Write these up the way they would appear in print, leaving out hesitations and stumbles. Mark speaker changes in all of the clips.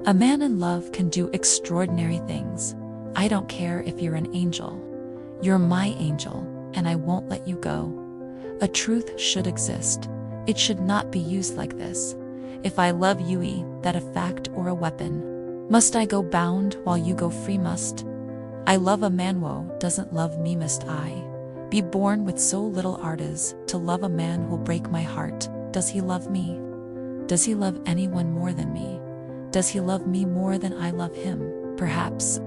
Speaker 1: A man in love can do extraordinary things. I don't care if you're an angel. You're my angel, and I won't let you go. A truth should exist. It should not be used like this. If I love you, that a fact or a weapon. Must I go bound while you go free? Must I love a man who doesn't love me? Must I be born with so little artes to love a man who'll break my heart? Does he love me? Does he love anyone more than me? Does he love me more than I love him? Perhaps.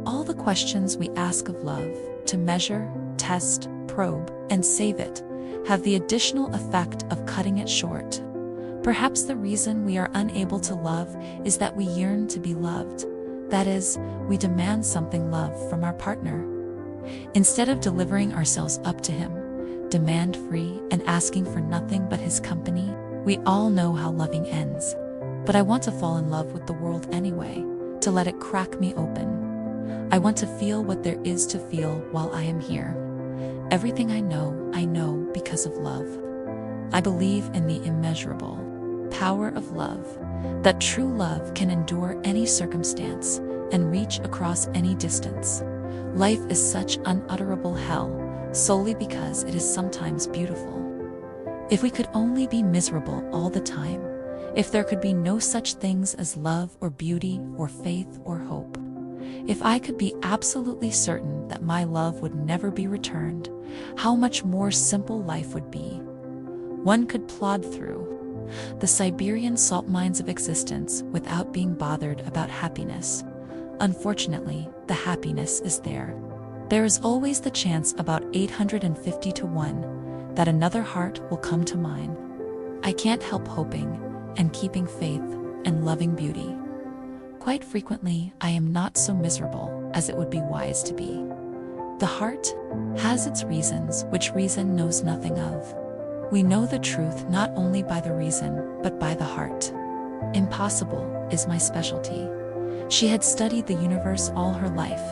Speaker 1: All the questions we ask of love, to measure, test, probe, and save it, have the additional effect of cutting it short. Perhaps the reason we are unable to love is that we yearn to be loved. That is, we demand something love from our partner. Instead of delivering ourselves up to him, demand-free and asking for nothing but his company, we all know how loving ends. But I want to fall in love with the world anyway, to let it crack me open. I want to feel what there is to feel while I am here. Everything I know because of love. I believe in the immeasurable power of love, that true love can endure any circumstance and reach across any distance. Life is such unutterable hell, solely because it is sometimes beautiful. If we could only be miserable all the time, if there could be no such things as love or beauty or faith or hope, if I could be absolutely certain that my love would never be returned, how much more simple life would be. One could plod through the Siberian salt mines of existence without being bothered about happiness. Unfortunately, the happiness is there. There is always the chance, about 850 to 1, that another heart will come to mine. I can't help hoping and keeping faith and loving beauty. Quite frequently, I am not so miserable as it would be wise to be. The heart has its reasons which reason knows nothing of. We know the truth not only by the reason, but by the heart. Impossible is my specialty. She had studied the universe all her life,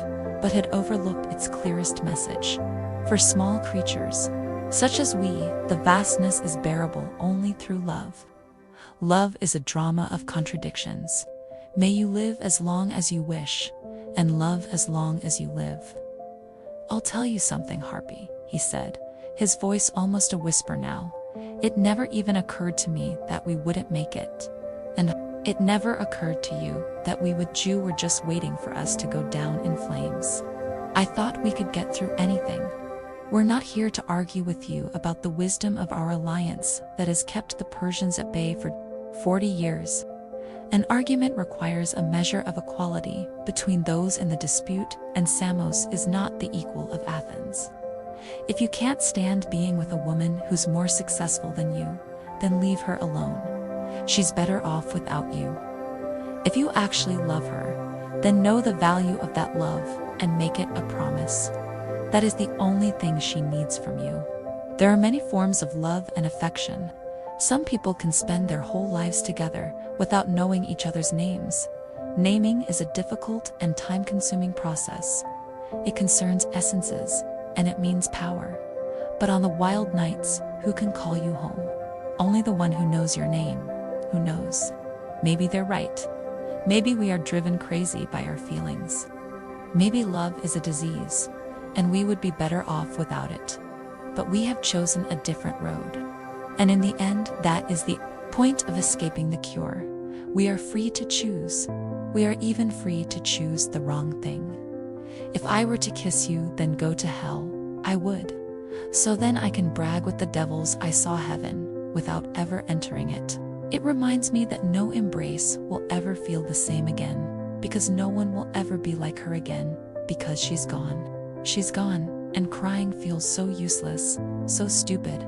Speaker 1: but had overlooked its clearest message. For small creatures, such as we, the vastness is bearable only through love. Love is a drama of contradictions. May you live as long as you wish, and love as long as you live. I'll tell you something, Harpy, he said, his voice almost a whisper now. It never even occurred to me that we wouldn't make it. And it never occurred to you that we with you were just waiting for us to go down in flames. I thought we could get through anything. We're not here to argue with you about the wisdom of our alliance that has kept the Persians at bay for 40 years. An argument requires a measure of equality between those in the dispute, and Samos is not the equal of Athens. If you can't stand being with a woman who's more successful than you, then leave her alone. She's better off without you. If you actually love her, then know the value of that love and make it a promise. That is the only thing she needs from you. There are many forms of love and affection. Some people can spend their whole lives together without knowing each other's names. Naming is a difficult and time-consuming process. It concerns essences, and it means power. But on the wild nights, who can call you home? Only the one who knows your name. Who knows? Maybe they're right. Maybe we are driven crazy by our feelings. Maybe love is a disease, and we would be better off without it. But we have chosen a different road. And in the end, that is the point of escaping the cure. We are free to choose. We are even free to choose the wrong thing. If I were to kiss you, then go to hell, I would. So then I can brag with the devils I saw heaven, without ever entering it. It reminds me that no embrace will ever feel the same again, because no one will ever be like her again, because she's gone. She's gone, and crying feels so useless, so stupid,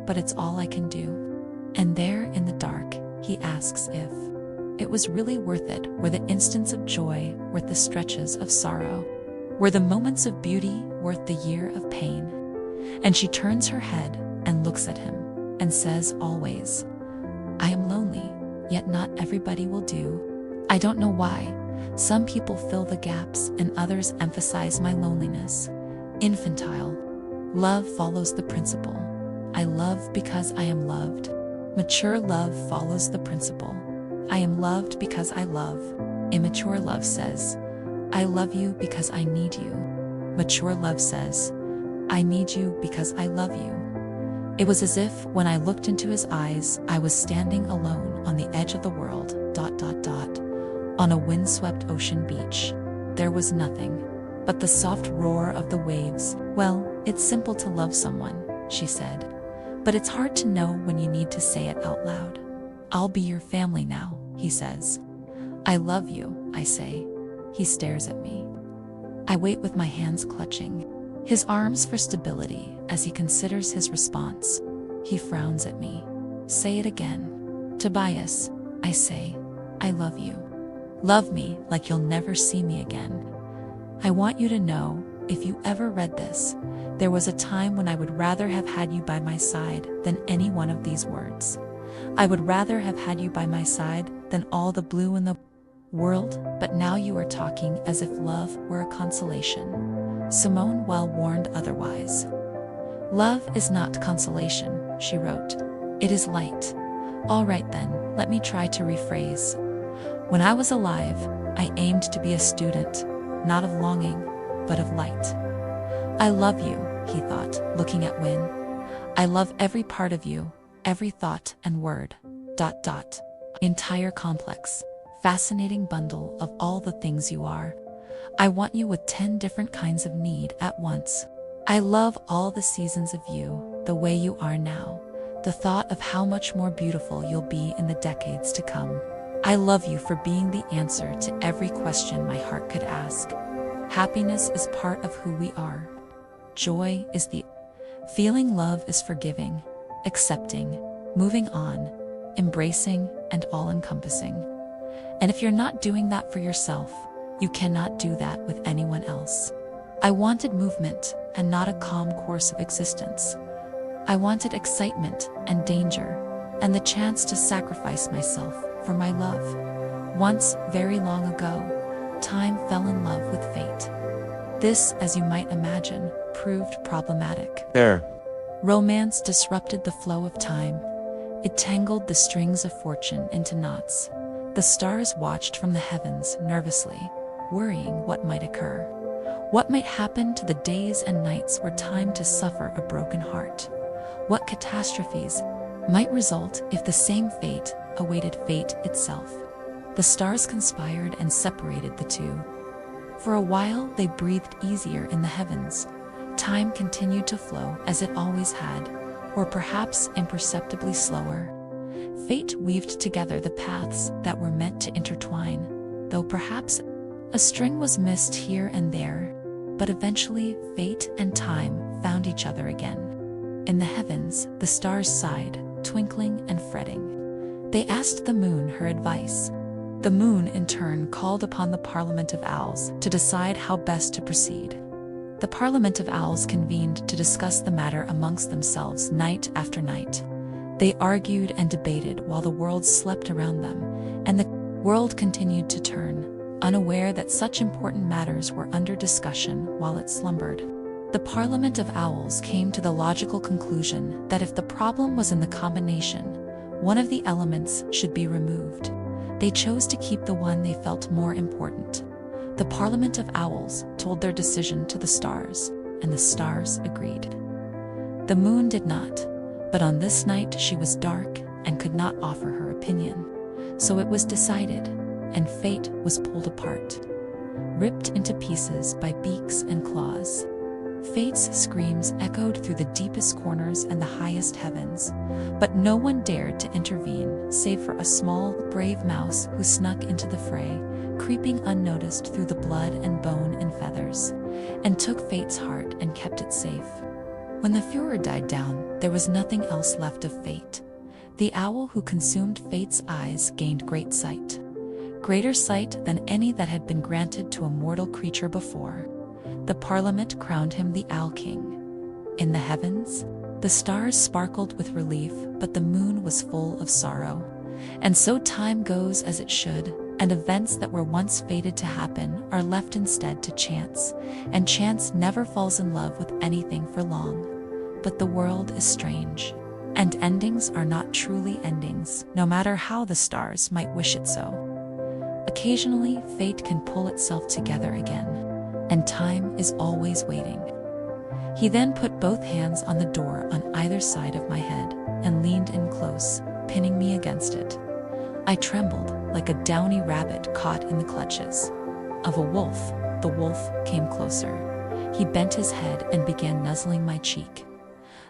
Speaker 1: but it's all I can do. And there in the dark, he asks if it was really worth it. Were the instants of joy worth the stretches of sorrow? Were the moments of beauty worth the year of pain? And she turns her head and looks at him and says always, I am lonely, yet not everybody will do. I don't know why. Some people fill the gaps and others emphasize my loneliness. Infantile. Love follows the principle. I love because I am loved. Mature love follows the principle. I am loved because I love. Immature love says, I love you because I need you. Mature love says, I need you because I love you. It was as if, when I looked into his eyes, I was standing alone on the edge of the world, ... On a windswept ocean beach. There was nothing but the soft roar of the waves. Well, it's simple to love someone, she said. But it's hard to know when you need to say it out loud. I'll be your family now, he says. I love you, I say. He stares at me. I wait with my hands clutching his arms for stability as he considers his response. He frowns at me. Say it again. Tobias, I say, I love you. Love me like you'll never see me again. I want you to know, if you ever read this, there was a time when I would rather have had you by my side than any one of these words. I would rather have had you by my side than all the blue in the world, but now you are talking as if love were a consolation. Simone well warned otherwise. Love is not consolation, she wrote. It is light. All right then, let me try to rephrase. When I was alive, I aimed to be a student, not of longing, but of light. I love you, he thought, looking at Wynne. I love every part of you, every thought and word. ... Entire complex, fascinating bundle of all the things you are. I want you with 10 different kinds of need at once. I love all the seasons of you, the way you are now, the thought of how much more beautiful you'll be in the decades to come. I love you for being the answer to every question my heart could ask. Happiness is part of who we are. Joy is the feeling. Love is forgiving, accepting, moving on, embracing, and all-encompassing. And if you're not doing that for yourself, you cannot do that with anyone else. I wanted movement and not a calm course of existence. I wanted excitement and danger, and the chance to sacrifice myself for my love. Once, very long ago, time fell in love with fate. This, as you might imagine, proved problematic. Romance disrupted the flow of time. It tangled the strings of fortune into knots. The stars watched from the heavens nervously, worrying what might occur. What might happen to the days and nights were timed to suffer a broken heart? What catastrophes might result if the same fate awaited fate itself? The stars conspired and separated the two. For a while they breathed easier in the heavens. Time continued to flow as it always had, or perhaps imperceptibly slower. Fate weaved together the paths that were meant to intertwine, though perhaps a string was missed here and there. But eventually, fate and time found each other again. In the heavens, the stars sighed, twinkling and fretting. They asked the moon her advice. The moon, in turn, called upon the Parliament of Owls to decide how best to proceed. The Parliament of Owls convened to discuss the matter amongst themselves night after night. They argued and debated while the world slept around them, and the world continued to turn, unaware that such important matters were under discussion while it slumbered. The Parliament of Owls came to the logical conclusion that if the problem was in the combination, one of the elements should be removed. They chose to keep the one they felt more important. The Parliament of Owls told their decision to the stars, and the stars agreed. The moon did not, but on this night she was dark and could not offer her opinion. So it was decided, and fate was pulled apart, ripped into pieces by beaks and claws. Fate's screams echoed through the deepest corners and the highest heavens, but no one dared to intervene save for a small, brave mouse who snuck into the fray, creeping unnoticed through the blood and bone and feathers, and took Fate's heart and kept it safe. When the furor died down, there was nothing else left of Fate. The owl who consumed Fate's eyes gained great sight. Greater sight than any that had been granted to a mortal creature before. The Parliament crowned him the Owl King. In the heavens, the stars sparkled with relief, but the moon was full of sorrow. And so time goes as it should, and events that were once fated to happen are left instead to chance, and chance never falls in love with anything for long. But the world is strange, and endings are not truly endings, no matter how the stars might wish it so. Occasionally, fate can pull itself together again, and time is always waiting. He then put both hands on the door on either side of my head and leaned in close, pinning me against it. I trembled like a downy rabbit caught in the clutches of a wolf. The wolf came closer. He bent his head and began nuzzling my cheek.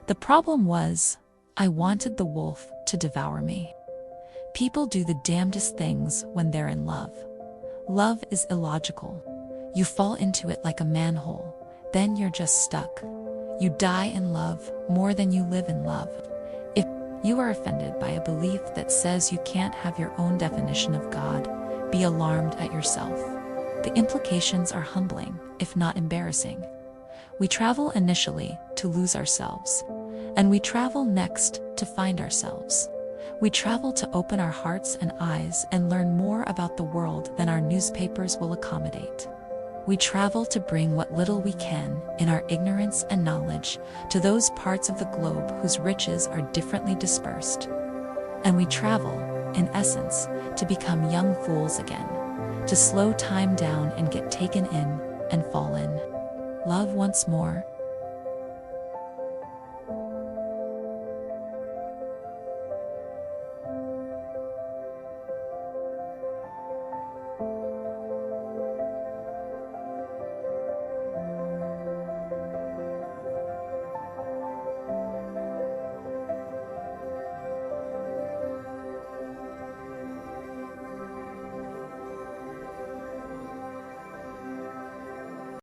Speaker 1: The problem was, I wanted the wolf to devour me. People do the damnedest things when they're in love. Love is illogical. You fall into it like a manhole, then you're just stuck. You die in love more than you live in love. If you are offended by a belief that says you can't have your own definition of God, be alarmed at yourself. The implications are humbling, if not embarrassing. We travel initially to lose ourselves, and we travel next to find ourselves. We travel to open our hearts and eyes and learn more about the world than our newspapers will accommodate. We travel to bring what little we can, in our ignorance and knowledge, to those parts of the globe whose riches are differently dispersed. And we travel, in essence, to become young fools again, to slow time down and get taken in and fall in love once more,